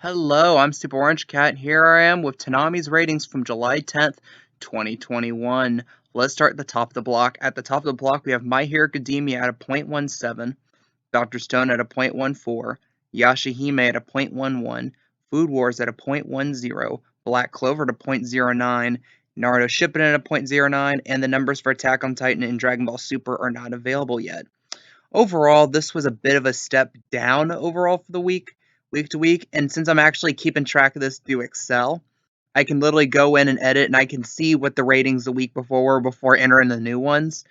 Hello, I'm Super Orange Cat, and here I am with Toonami's ratings from July 10th, 2021. Let's start at the top of the block. At the top of the block, we have My Hero Academia at a .17, Dr. Stone at a .14, Yashahime at a .11, Food Wars at a .10, Black Clover at a .09, Naruto Shippuden at a .09, and the numbers for Attack on Titan and Dragon Ball Super are not available yet. Overall, this was a bit of a step down overall for the week to week. And since I'm actually keeping track of this through Excel, I can literally go in and edit and I can see what the ratings the week before were before entering the new ones.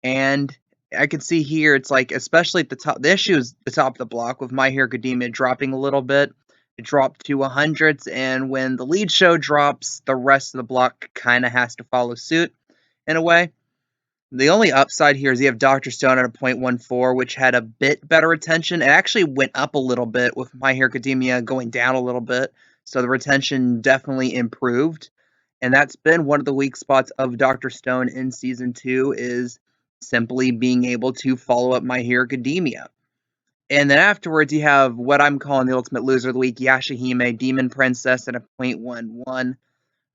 And I can see here it's like, especially at the top, the issue is the top of the block with My Hero Academia dropping a little bit. It dropped to 100s, and when the lead show drops, the rest of the block kind of has to follow suit in a way. The only upside here is you have Dr. Stone at a .14, which had a bit better retention. It actually went up a little bit with My Hero Academia going down a little bit, so the retention definitely improved. And that's been one of the weak spots of Dr. Stone in Season 2 is simply being able to follow up My Hero Academia. And then afterwards, you have what I'm calling the ultimate loser of the week, Yashahime, Demon Princess at a .11.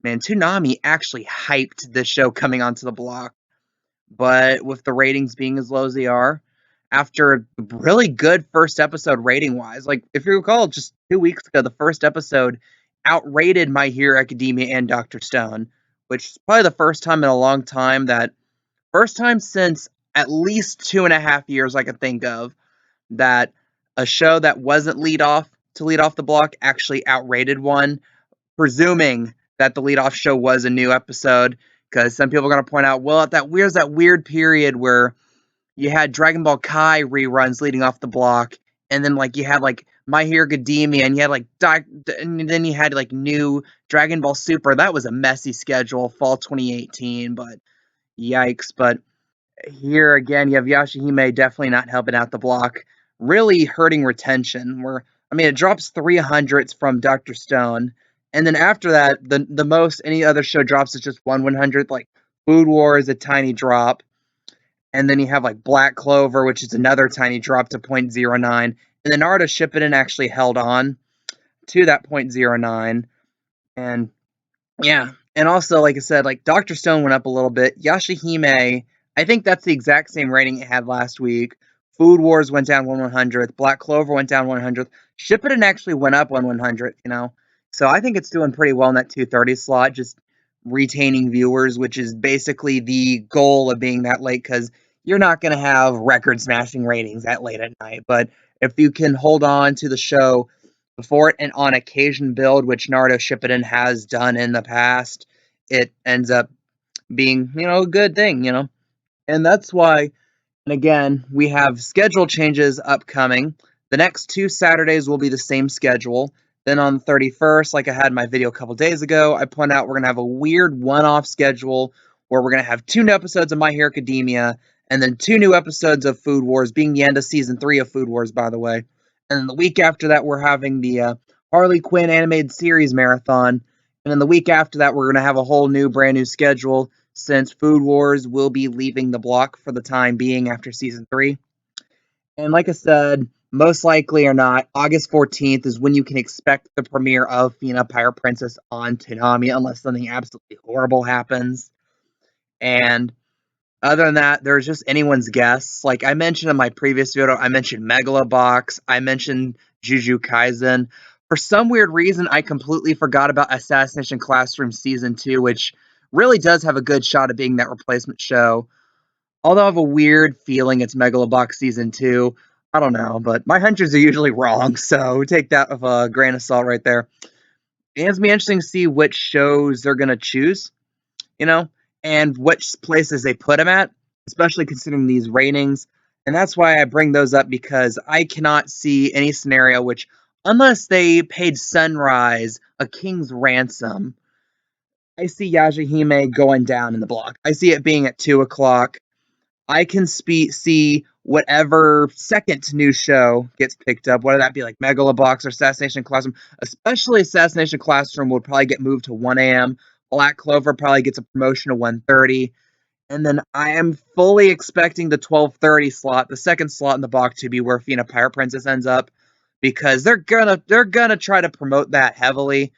Man, Toonami actually hyped this show coming onto the block. But with the ratings being as low as they are, after a really good first episode rating wise, like if you recall, just 2 weeks ago, the first episode outrated My Hero Academia and Dr. Stone, which is probably the first time in a long time first time since at least 2.5 years I could think of, that a show that wasn't lead off the block actually outrated one, presuming that the leadoff show was a new episode, because some people are going to point out, well, that weird period where you had Dragon Ball Kai reruns leading off the block, and then like you had like My Hero Academia, and you had like and then you had like new Dragon Ball Super. That was a messy schedule, fall 2018, but yikes. But here again, you have Yashahime definitely not helping out the block, really hurting retention. Where I mean, it drops 300s from Dr. Stone, and then after that, the most any other show drops is just 1/100th. Like Food War is a tiny drop, and then you have like Black Clover, which is another tiny drop to .09, and then Naruto Shippuden actually held on to that .09, and yeah, and also, like I said, like Dr. Stone went up a little bit. Yashahime, I think that's the exact same rating it had last week. Food Wars went down 1/100th. Black Clover went down 1/100th. Shippuden actually went up 1/100th. So I think it's doing pretty well in that 230 slot, just retaining viewers, which is basically the goal of being that late, because you're not going to have record smashing ratings that late at night. But if you can hold on to the show before it and on occasion build, which Naruto Shippuden has done in the past, it ends up being, a good thing. And that's why, and again, we have schedule changes upcoming. The next 2 Saturdays will be the same schedule. Then on the 31st, like I had in my video a couple days ago, I point out we're going to have a weird one-off schedule where we're going to have 2 new episodes of My Hero Academia and then 2 new episodes of Food Wars, being the end of Season 3 of Food Wars, by the way. And then the week after that, we're having the Harley Quinn animated series marathon. And then the week after that, we're going to have a whole new, brand new schedule, since Food Wars will be leaving the block for the time being after Season 3. And like I said, most likely or not, August 14th is when you can expect the premiere of Fina Pirate Princess on Toonami, unless something absolutely horrible happens. And other than that, there's just anyone's guess. Like I mentioned in my previous video, I mentioned Megalobox, I mentioned Jujutsu Kaisen. For some weird reason, I completely forgot about Assassination Classroom Season 2, which really does have a good shot at being that replacement show. Although I have a weird feeling it's Megalobox Season 2. I don't know, but my hunches are usually wrong, so take that with a grain of salt right there. It's going to be interesting to see which shows they're going to choose, and which places they put them at, especially considering these ratings. And that's why I bring those up, because I cannot see any scenario which, unless they paid Sunrise a king's ransom, I see Yashahime going down in the block. I see it being at 2 o'clock. I can see whatever second new show gets picked up, whether that be like Megalobox or Assassination Classroom. Especially Assassination Classroom would probably get moved to 1 a.m. Black Clover probably gets a promotion to 1:30. And then I am fully expecting the 12:30 slot, the second slot in the block, to be where Fina Pirate Princess ends up, because they're gonna try to promote that heavily.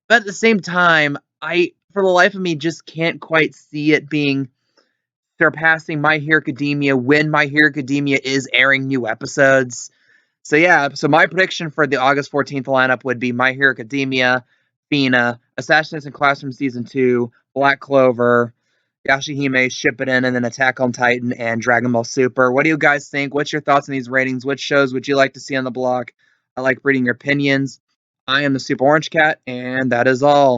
But at the same time, I for the life of me just can't quite see it being surpassing My Hero Academia when My Hero Academia is airing new episodes. So yeah, so my prediction for the August 14th lineup would be My Hero Academia, Fina, Assassination Classroom Season 2, Black Clover, Yashahime, Shippuden, and then Attack on Titan and Dragon Ball Super. What do you guys think? What's your thoughts on these ratings? Which shows would you like to see on the block? I like reading your opinions. I am the Super Orange Cat, and that is all.